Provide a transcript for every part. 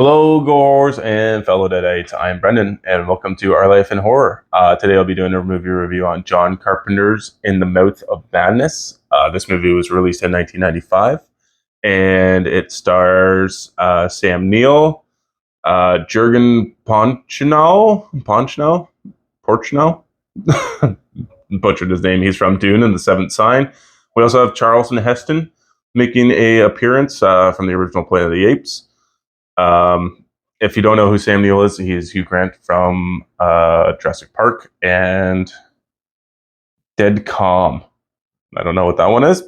Hello, Gores and fellow Deadites. I'm Brendan, and welcome to Our Life in Horror. Today, I'll be doing a movie review on John Carpenter's In the Mouth of Madness. This movie was released in 1995, and it stars Sam Neill, Jurgen Porchnau, butchered his name. He's from Dune and The Seventh Sign. We also have Charlton Heston making a appearance from the original Planet of the Apes. If you don't know who Sam Neill is, he is Hugh Grant from Jurassic Park and Dead Calm. I don't know what that one is.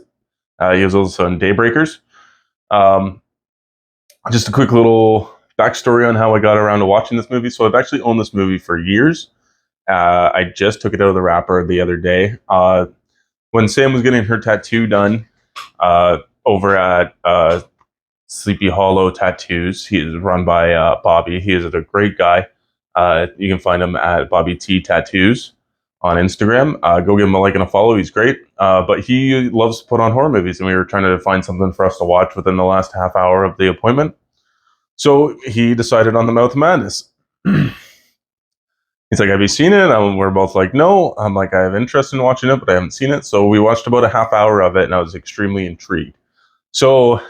He was also in Daybreakers. Just a quick little backstory on how I got around to watching this movie. So I've actually owned this movie for years. I just took it out of the wrapper the other day. When Sam was getting her tattoo done over at Sleepy Hollow Tattoos. He is run by Bobby. He is a great guy. You can find him at Bobby T Tattoos on Instagram. Go give him a like and a follow. He's great. But he loves to put on horror movies, and we were trying to find something for us to watch within the last half hour of the appointment. So he decided on The Mouth of Madness. He's like, "Have you seen it?" And we're both like, "No." I'm like, "I have interest in watching it, but I haven't seen it." So we watched about a half hour of it, and I was extremely intrigued. So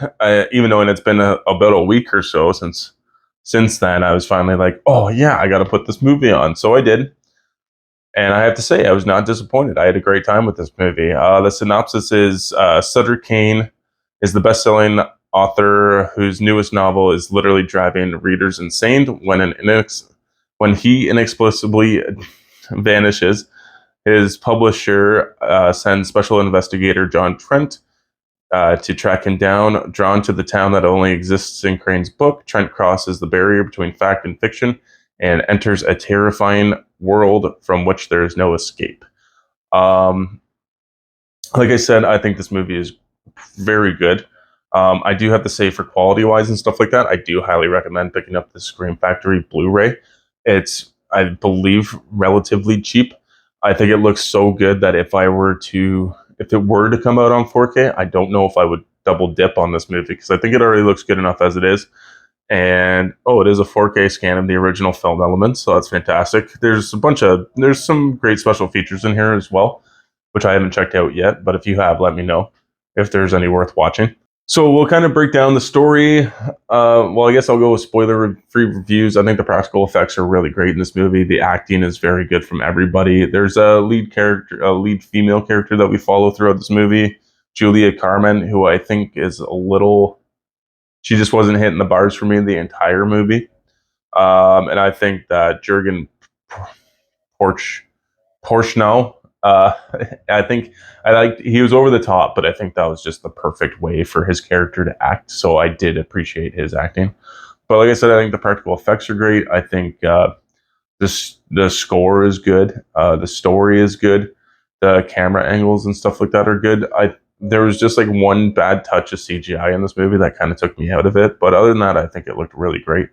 even though it's been about a week or so since then, I was finally like, "Oh yeah, I got to put this movie on." So I did, and I have to say, I was not disappointed. I had a great time with this movie. The synopsis is: Sutter Kane is the best-selling author whose newest novel is literally driving readers insane when he inexplicably vanishes. His publisher sends special investigator John Trent to track him down. Drawn to the town that only exists in Crane's book, Trent crosses the barrier between fact and fiction and enters a terrifying world from which there is no escape. Like I said, I think this movie is very good. I do have to say, for quality-wise and stuff like that, I do highly recommend picking up the Scream Factory Blu-ray. It's, I believe, relatively cheap. I think it looks so good that if it were to come out on 4K, I don't know if I would double dip on this movie, because I think it already looks good enough as it is. And it is a 4K scan of the original film elements, so that's fantastic. There's some great special features in here as well, which I haven't checked out yet, but if you have, let me know if there's any worth watching. So we'll kind of break down the story. Well, I guess I'll go with spoiler-free reviews. I think the practical effects are really great in this movie. The acting is very good from everybody. There's a lead female character that we follow throughout this movie, Julia Carmen, who I think is she just wasn't hitting the bars for me the entire movie. And I think that Jurgen Porchnau, I think he was over the top, but I think that was just the perfect way for his character to act. So I did appreciate his acting. But like I said, I think the practical effects are great. I think the score is good. The story is good. The camera angles and stuff like that are good. There was just like one bad touch of CGI in this movie that kind of took me out of it. But other than that, I think it looked really great.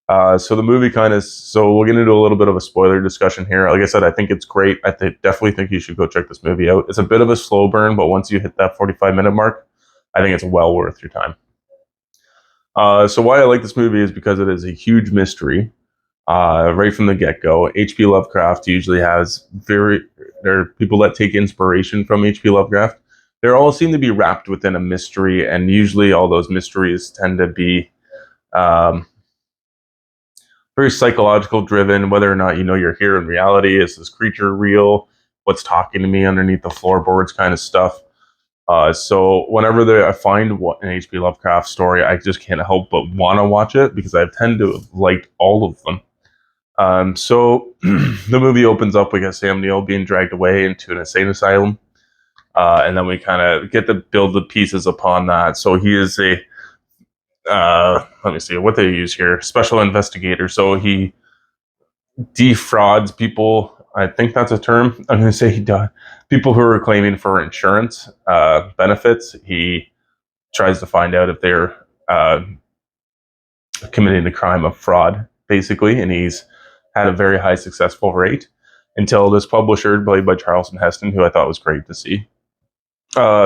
So the movie so we'll get into a little bit of a spoiler discussion here. Like I said, I think it's great. I definitely think you should go check this movie out. It's a bit of a slow burn, but once you hit that 45-minute mark, I think it's well worth your time. So why I like this movie is because it is a huge mystery right from the get-go. H.P. Lovecraft usually has there are people that take inspiration from H.P. Lovecraft. They all seem to be wrapped within a mystery, and usually all those mysteries tend to be very psychological driven, whether or not you know you're here in reality. Is this creature real? What's talking to me underneath the floorboards kind of stuff. So whenever I find an H.P. Lovecraft story, I just can't help but want to watch it, because I tend to have liked all of them. So the movie opens up, we got Sam Neill being dragged away into an insane asylum. And then we kind of get to build the pieces upon that. So he is let me see what they use here, special investigator. So he defrauds people. I think that's a term. I'm going to say people who are claiming for insurance benefits. He tries to find out if they're committing the crime of fraud, basically, and he's had a very high successful rate until this publisher, played by Charlton Heston, who I thought was great to see,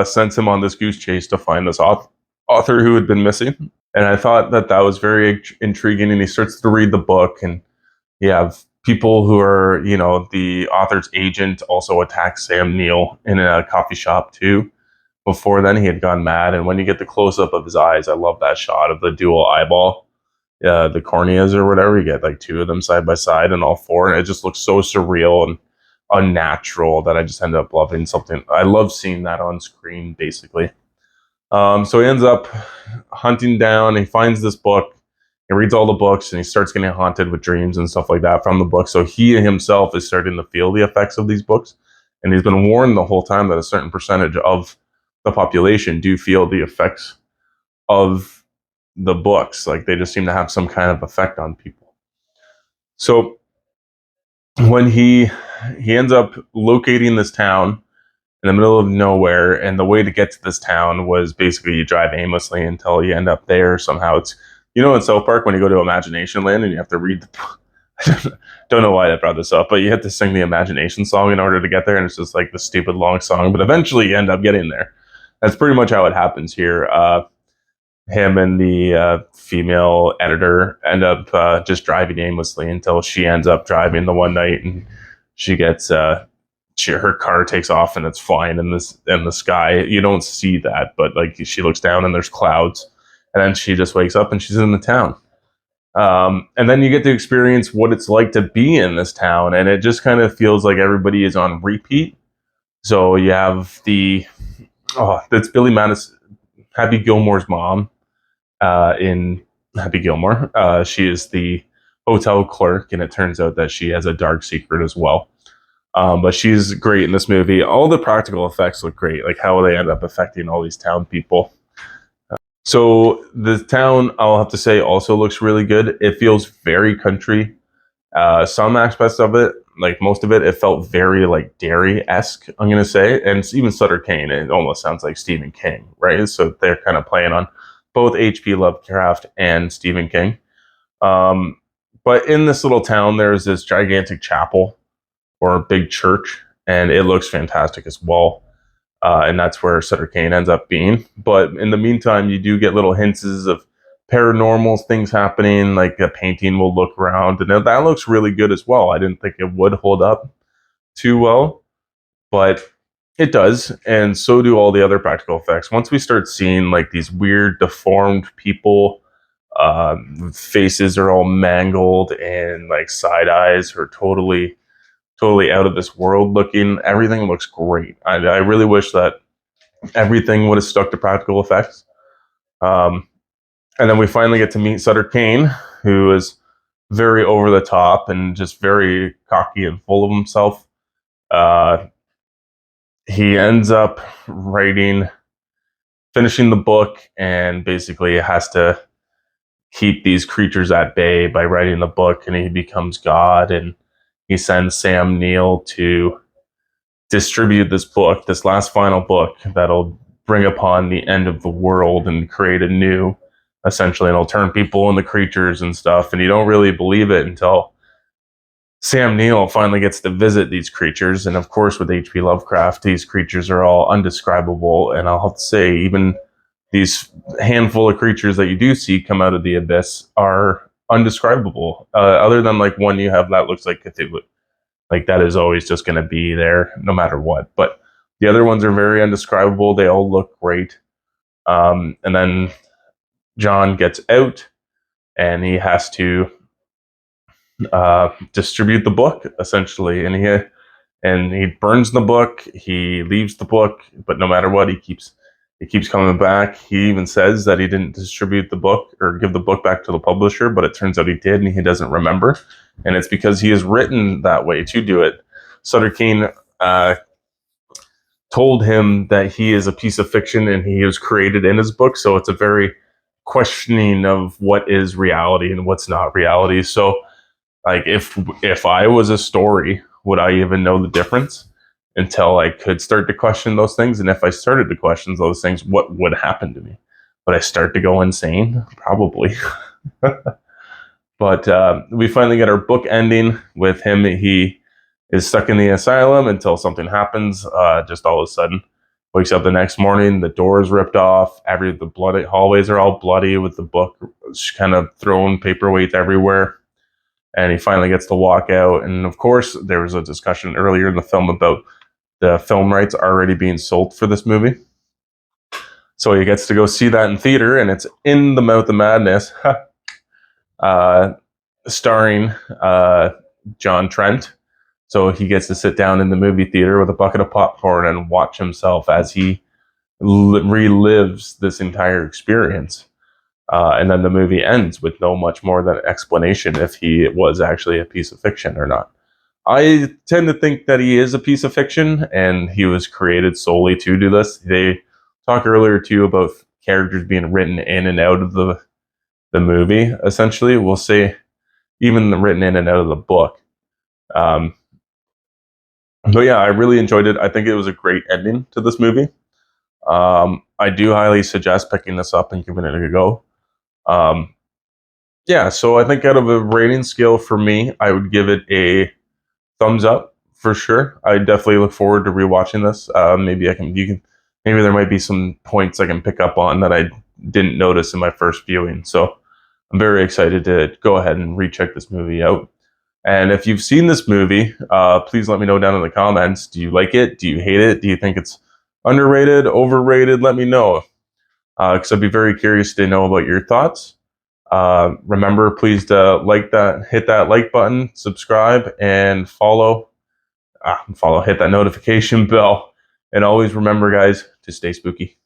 sends him on this goose chase to find this author who had been missing. And I thought that that was very intriguing. And he starts to read the book, and you have people who are, the author's agent also attacks Sam Neill in a coffee shop too. Before then, he had gone mad. And when you get the close up of his eyes, I love that shot of the dual eyeball, the corneas or whatever. You get like two of them side by side and all four. And it just looks so surreal and unnatural that I just ended up loving something. I love seeing that on screen, basically. So he ends up hunting down, he finds this book, he reads all the books, and he starts getting haunted with dreams and stuff like that from the book. So he himself is starting to feel the effects of these books. And he's been warned the whole time that a certain percentage of the population do feel the effects of the books. Like they just seem to have some kind of effect on people. So when he ends up locating this town in the middle of nowhere, and the way to get to this town was basically you drive aimlessly until you end up there. Somehow it's, in South Park when you go to Imagination Land and you have to read the don't know why I brought this up, but you have to sing the Imagination song in order to get there, and it's just like the stupid long song, but eventually you end up getting there. That's pretty much how it happens here. Him and the female editor end up just driving aimlessly until she ends up driving the one night, and she gets her car takes off and it's flying in the sky. You don't see that, but like she looks down and there's clouds, and then she just wakes up and she's in the town. And then you get to experience what it's like to be in this town, and it just kind of feels like everybody is on repeat. So you have that's Billy Madison, Happy Gilmore's mom, in Happy Gilmore. She is the hotel clerk, and it turns out that she has a dark secret as well. But she's great in this movie. All the practical effects look great, like how they end up affecting all these town people. So the town, I'll have to say, also looks really good. It feels very country. Some aspects of it, like most of it, it felt very like Derry-esque, I'm going to say. And even Sutter Kane, it almost sounds like Stephen King, right? So they're kind of playing on both H.P. Lovecraft and Stephen King. But in this little town, there's this gigantic chapel or a big church, and it looks fantastic as well. And that's where Sutter Kane ends up being. But in the meantime, you do get little hints of paranormal things happening, like a painting will look around, and that looks really good as well. I didn't think it would hold up too well, but it does, and so do all the other practical effects. Once we start seeing like these weird deformed people, faces are all mangled, and like side eyes are totally out of this world looking. Everything looks great. I really wish that everything would have stuck to practical effects. And then we finally get to meet Sutter Kane, who is very over the top and just very cocky and full of himself. He ends up finishing the book, and basically has to keep these creatures at bay by writing the book, and he becomes God, and he sends Sam Neill to distribute this book, this last final book that'll bring upon the end of the world and create a new, essentially, and it'll turn people into creatures and stuff. And you don't really believe it until Sam Neill finally gets to visit these creatures. And of course, with H.P. Lovecraft, these creatures are all undescribable. And I'll have to say, even these handful of creatures that you do see come out of the abyss are undescribable. Other than like one you have that looks like Cthulhu. Like that is always just going to be there no matter what. But the other ones are very undescribable. They all look great. And then John gets out, and he has to distribute the book, essentially. And he burns the book. He leaves the book, but no matter what, he keeps coming back. He even says that he didn't distribute the book or give the book back to the publisher, but it turns out he did, and he doesn't remember. And it's because he is written that way to do it. Sutter Kane told him that he is a piece of fiction and he was created in his book. So it's a very questioning of what is reality and what's not reality. So like if I was a story, would I even know the difference until I could start to question those things? And if I started to question those things, what would happen to me? Would I start to go insane? Probably. But we finally get our book ending with him. He is stuck in the asylum until something happens. Just all of a sudden, Wakes up the next morning, the door is ripped off. The bloody hallways are all bloody with the book kind of thrown paperweight everywhere. And he finally gets to walk out. And of course, there was a discussion earlier in the film about the film rights already being sold for this movie. So he gets to go see that in theater, and it's In the Mouth of Madness, starring John Trent. So he gets to sit down in the movie theater with a bucket of popcorn and watch himself as he relives this entire experience. And then the movie ends with no much more than an explanation if he was actually a piece of fiction or not. I tend to think that he is a piece of fiction and he was created solely to do this. They talked earlier too about characters being written in and out of the movie, essentially. We'll say even written in and out of the book. But yeah, I really enjoyed it. I think it was a great ending to this movie. I do highly suggest picking this up and giving it a go. Yeah, so I think out of a rating scale for me, I would give it a thumbs up for sure. I definitely look forward to rewatching this. Maybe there might be some points I can pick up on that I didn't notice in my first viewing. So I'm very excited to go ahead and recheck this movie out. And if you've seen this movie, please let me know down in the comments. Do you like it? Do you hate it? Do you think it's underrated, overrated? Let me know, because I'd be very curious to know about your thoughts. Remember, please hit that like button, subscribe, and follow. Hit that notification bell. And always remember, guys, to stay spooky.